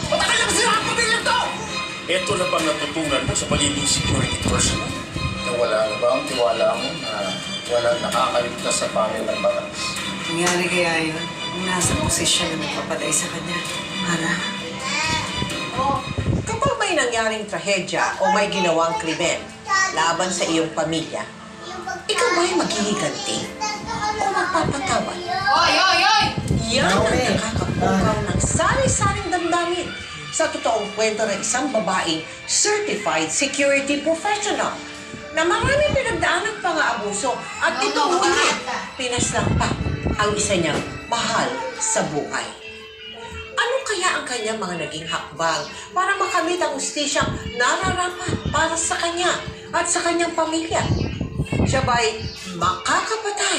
Matagal na kasi ang pamilya to! Ito na bang natutunan mo sa pagiging security personnel? Nawala na ba ang tiwala mo na walang nakakaligtas sa pangil ng batas? Nangyari kaya yun? Kung nasa posisyon na nagpapatay sa kanya. Mara, Kapag may nangyaring trahedya o may ginawang krimen laban sa iyong pamilya, ikaw ba'y maghihiganti o magpapatawad? Oy, oy, oy! Yan ang nakakapukaw ng sari-saring damdamin sa totoong kwento ng isang babaeng certified security professional na maraming pinagdaan ng pang-aabuso at itong huli, pinaslang pa ang isa niyang mahal sa buhay. Ano kaya ang kanyang mga naging hakbang para makamit ang hustisyang nararapat para sa kanya at sa kanyang pamilya? Siya ba'y makakapatay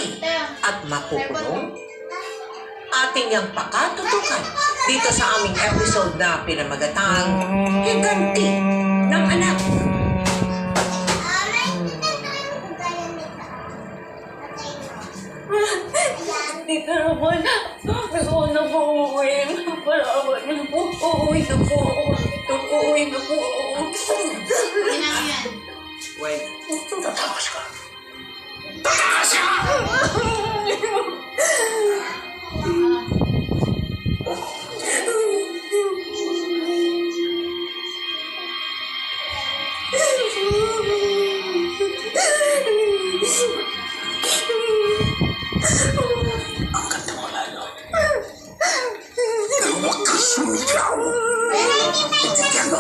at makukulong? Ating niyang pakatutukan dito sa aming episode na pinamagatang Higanti ng Anak. Hindi ka naman. Gusto na po umuwi. Palawan na po. Uuwi na po. Uuwi na po. Hindi na yan. wait. Tatakas ka! Tatakas ka! Ang ganda mo lalo. Pero huwag kang sumigaw. Intindihan mo?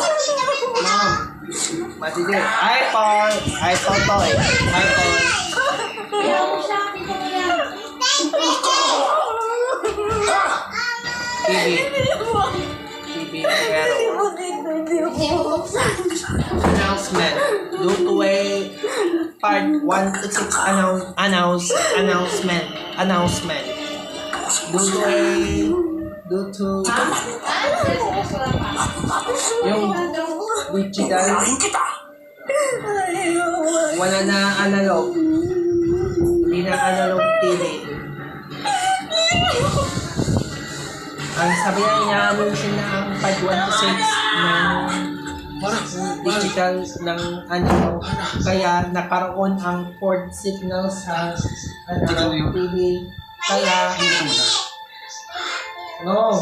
Matindi. Hi, Paul. Hi, Totoy. Hi, Paul. TV, pero Hindi mo buksan. announcement. Due to a part 1 to 6 announcement. Due to yung digital, wala na analog. Hindi na analog TV. Ang sabi niya, ina-anunsyo na ang part 1 to 6 ng digital ng analog. Kaya nakaroon ang port signal sa analog TV. Kaya no.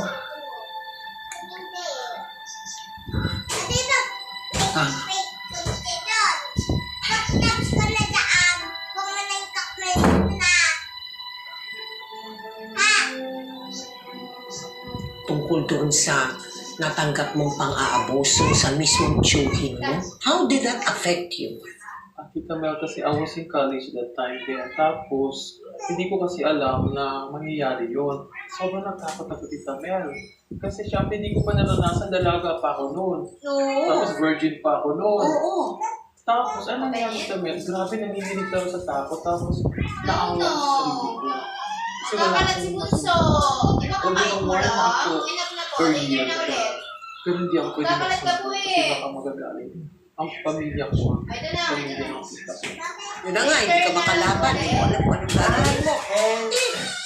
Tungkol doon sa natanggap mong pang-aabuso sa mismong tiyuhin mo, how did that affect you? Tita Mel, kasi I was in college that time din. Tapos, hindi ko kasi alam na mangyayari yun. Sobrang nagtakot ako, Tita Mel. Kasi syempre, hindi ko pa naranasan, dalaga pa ako noon. Tapos virgin pa ako noon. Tapos, ano nangyari, Tita Mel? Grabe, nanginginig ako sa takot. Tapos, naawa ko sa sarili ko. Kasi wala Kakalat si Bunso. Di ba kamain mo lang? Inap na po. Dinner na ulit. Pero hindi ako pwede Kakalat ka po kasi eh. baka magagaling. Ang pamilya ko. Ito na, ito Pamilya na. ko. Yun na nga, hindi ka makalaban. Hindi mo alam kung anong gagawin mo.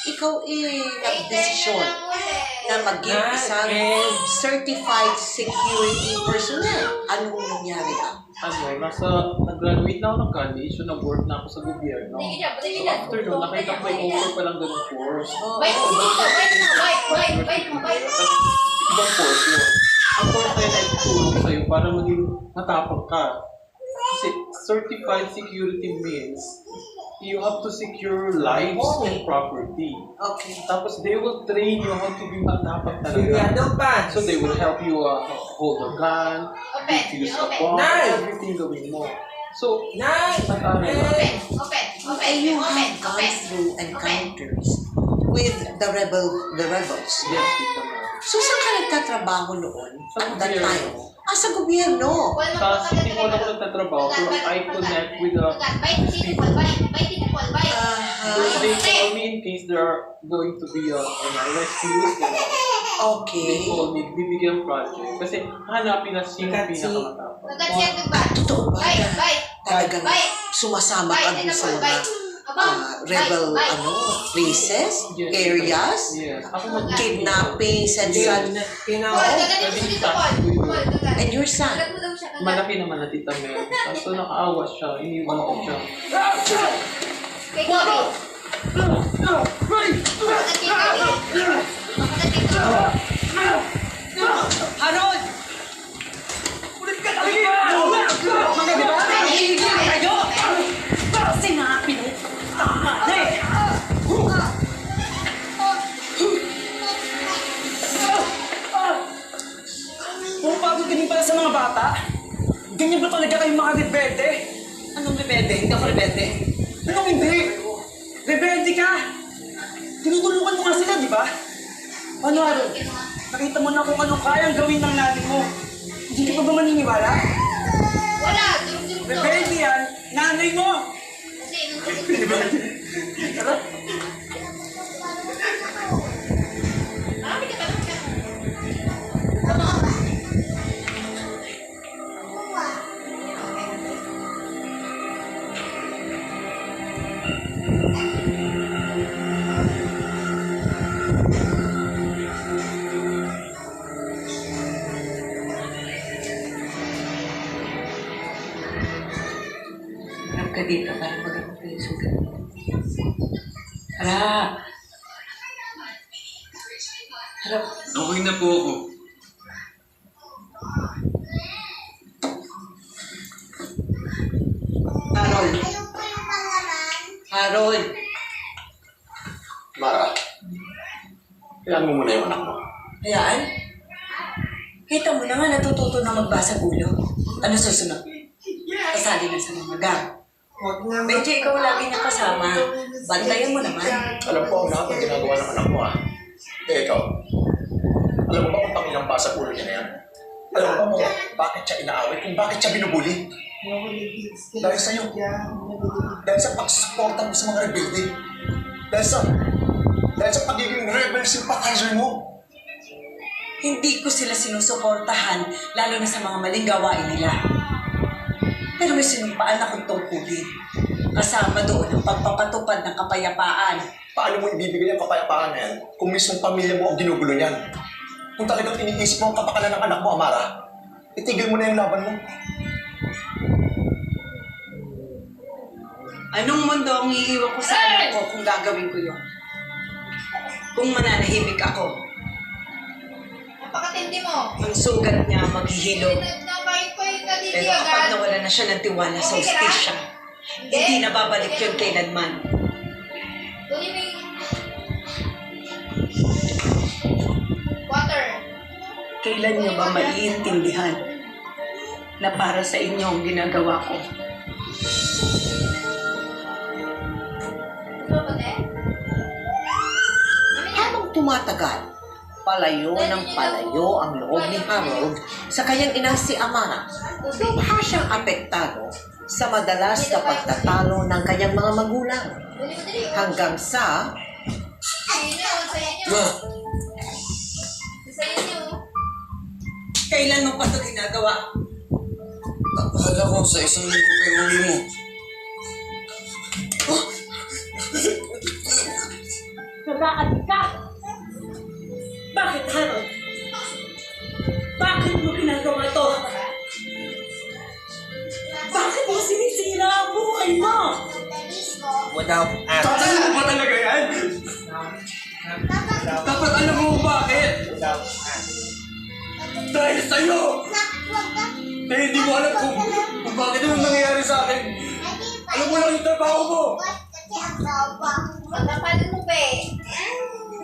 Ikaw nag-desisyon na maging isang certified security personnel. Anong nangyari ba? Nag-graduate na ako ng college, so nag-work na ako sa gobyerno. So after nun, nakita ko yung offer pa lang ganun course. Bite mo dito, bite mo, bite mo. Ibang course yun. Ang course na yun ay tutulong sa'yo para maging matapang ka. Kasi certified security means you have to secure lives and property. Okay. Tapos they will train you how to be matapang talaga. So they will help you hold a gun, defuse a bomb, everything gawin mo. So, Open. You have gone through encounters with the rebels. yes, Tita Mel. So, saan ka nagtatrabaho noon? At that time? Sa gobyerno. Sa City Hall ako nagtatrabaho, pero I connect with the people. They call me in case there are going to be a rescue. Okay. They call me, bibigyan project. Kasi hanapin na sino pinakamatapang. Totoo ba? Talagang sumasama ka dun sa mga rebel places, Yes. areas, Yes. Ako kidnappings and such. And your son? malaki naman na Tita Mel. Kaso nakaawa siya, iniwan ko siya. Harold! Ulit ka talaga! Mga di ba? Nahihigil kayo! Sinabi ng tama na eh! Pumapagod ka din pala sa mga bata? Ganyan ba talaga kayong mga rebelde? Anong rebelde? Hindi ako rebelde. Anong hindi? Rebelde ka! Tinutulungan mo nga sila, di ba? Ano, Harold? Nakita mo na kung anong kayang gawin ng nanay mo. Hindi ka pa ba maniniwala? Wala! Durog-durog to. Rebelde yan! Nanay mo! Kasi nung marami ka tanong ka. Harap ka dito para mag-abot ko yung sugat mo. Harap! Harap! Okay na po ako. Harold. Harold. Mara, kailangan mo muna yung anak mo. Hayaan? Kita mo na nga natututo na magbasa ulo. Ano susunod? Kasali na sa mga gang. Medyo ikaw lagi niya kasama. Bantayan mo naman. Alam ko ang lahat ng ginagawa ng anak mo, ha? Ikaw, alam mo ba kung pangilang basa ulo niya na yan? Alam mo ba kung bakit siya inaaway, kung bakit siya binubuli? Dahil sa'yo. Dahil sa pagsuporta mo sa mga rebelde. Dahil sa pagiging rebel sympathizer mo. Hindi ko sila sinusuportahan, lalo na sa mga maling gawain nila. Pero may sinumpaan akong tungkulin. Kasama doon ang pagpapatupad ng kapayapaan. Paano mo ibibigay ang kapayapaan na yan kung mismong pamilya mo ang ginugulo niyan? Kung talagang iniisip mo ang kapakanan ng anak mo, Amara, itigil mo na yung laban mo. Anong mundo ang iiwan ko sa anak ko kung gagawin ko yun? Kung mananahimik ako, Napakatindi mo. ang sugat niya maghihilom. Napahit-pahit ka din Pero kapag nawala na siya ng tiwala sa ustisya, hindi na babalik yun kailanman. Kunin mo yung water. Kailan niyo ba maiintindihan na para sa inyo ang ginagawa ko? Gusto ba, te? Habang tumatagal, palayo ng palayo ang loob ni Harold sa kanyang inang si Amara. Lubha siyang apektado sa madalas na pagtatalo ng kanyang mga magulang. Kunin mo dali. Hanggang sa Sayin niyo, sayin niyo. Ma, Sayin niyo. Kailan mo pa ito ginagawa? akala ko sa isang linggo kayo uwi mo. Nagaan ka! Bakit, Harold? Bakit mo ginagawa to? Bakit mo sinisira ang buhay mo? Without ask. Tatalo mo ba talaga yan? Dapat alam mo bakit? Without ask. Dahil sa'yo! Kaya hindi mo alam kung bakit ano nangyayari sa akin. Alam mo lang yung trabaho mo. Pagkapalan mo, pe.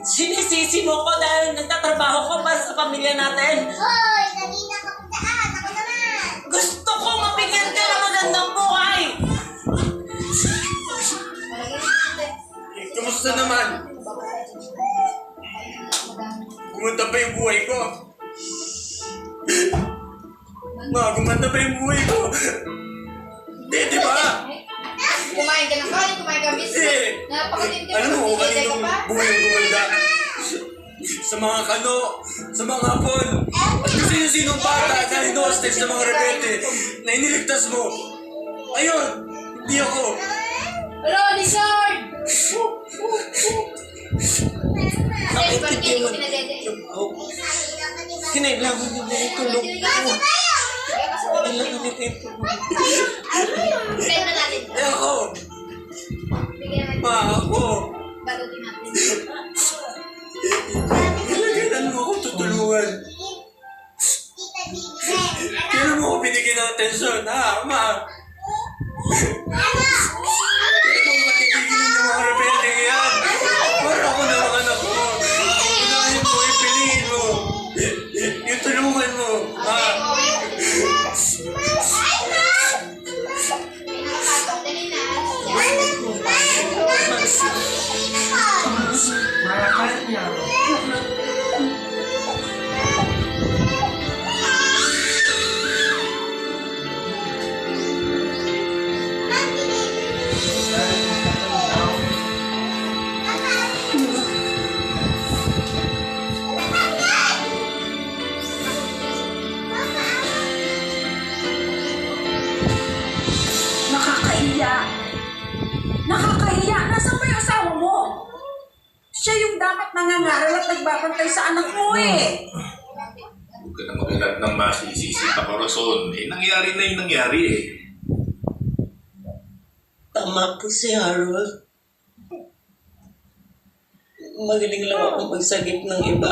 Sinisisi mo ko dahil nagtatrabaho ko para sa pamilya natin. Hoy! Kanina ka pa daan. Ako naman. Gusto ko mabigyan ka ng magandang buhay! Kamusta naman? Pumunta pa yung buhay ko. gumanda pa yung buhay ko. Di ba? Kumain ka ng kanin, kumain ka ng biscuit. Napakatindi mo. Alam mo kung Bibigay kaninong ka pa. buhay ang gumanda? Sa mga kano, sa mga hapon, at kung sino-sinong bata na hinostage sa mga rebelde na iniligtas mo. Ayun, hindi ako. Ronnie Shard! Bakit Bakit hindi ko yun? pinadede? Kinailangan nila yung tulong ko. Kailangan nila yung tulong ko. Friend na natin. Eh ako, Bigyan natin. ako. Balutin natin. Kailan mo ako tutulungan? Kailan mo ako binigyan ng atensyon, ha, ma? Kailan mo matitigilin yung mga rebelde yan? Para ako na mga anak mo. Unahin mo, ipiliin mo. Yung tulungan mo, ha? Dali na. Malakas niya. Nakakahiya. Nakakahiya. Nasaan ba yung asawa mo? Siya yung dapat nangangaral at nagbabantay sa anak mo eh. Huwag ka na magalat ng masisisi pa Corazon. Nangyari na yung nangyari eh. Tama po si Harold. Magaling lang ako magsagip ng iba.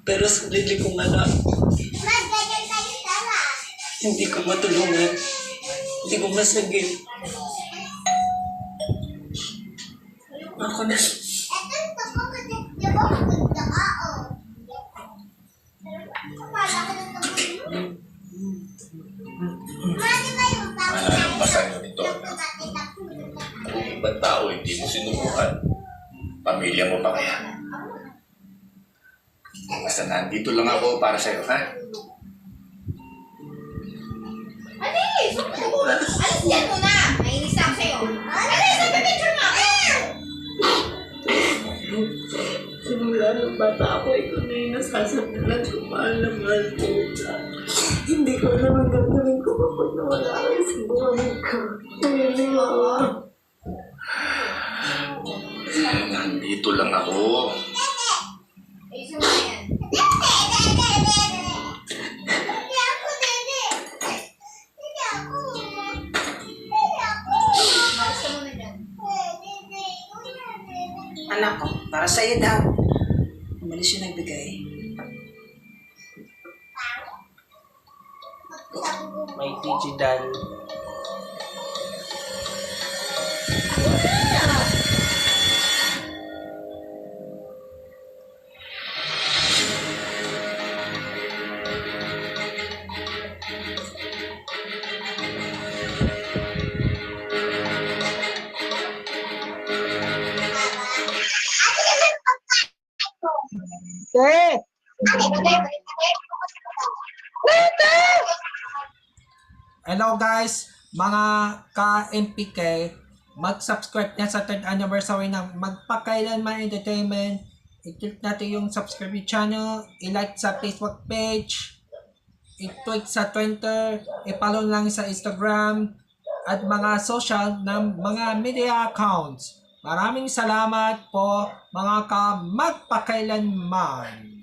Pero sa sarili kong anak, hindi ko matulungan. Hindi ko masagip. Ako na. Malalampasan yun ito. Kung ibang tao hindi mo sinubukan, pamilya mo pa kaya? Basta nandito lang ako para sa'yo, ha? Alis! Alis yan muna! Nainis na ako sa'yo. Alis! Nagpipicture mo ako! Simula ng bata ako, ikaw na yung nasasandalan ko. Mahal na mahal ko. Hindi ko naman gagawin ko kapag nawala ka sa buhay ko. Hindi mo ako. Nandito lang ako. Ayusin mo na yan. Umalis ka muna dyan. Anak ko, para sa'yo daw. Umalis yung nagbigay. May digital. Hello guys, mga ka-MPK, mag-subscribe na sa 3rd anniversary ng Magpakailanman Entertainment. I-click natin yung subscribe channel, i-like sa Facebook page, i-tweet sa Twitter, i-follow lang sa Instagram, at mga social ng mga media accounts. Maraming salamat po mga ka-Magpakailanman.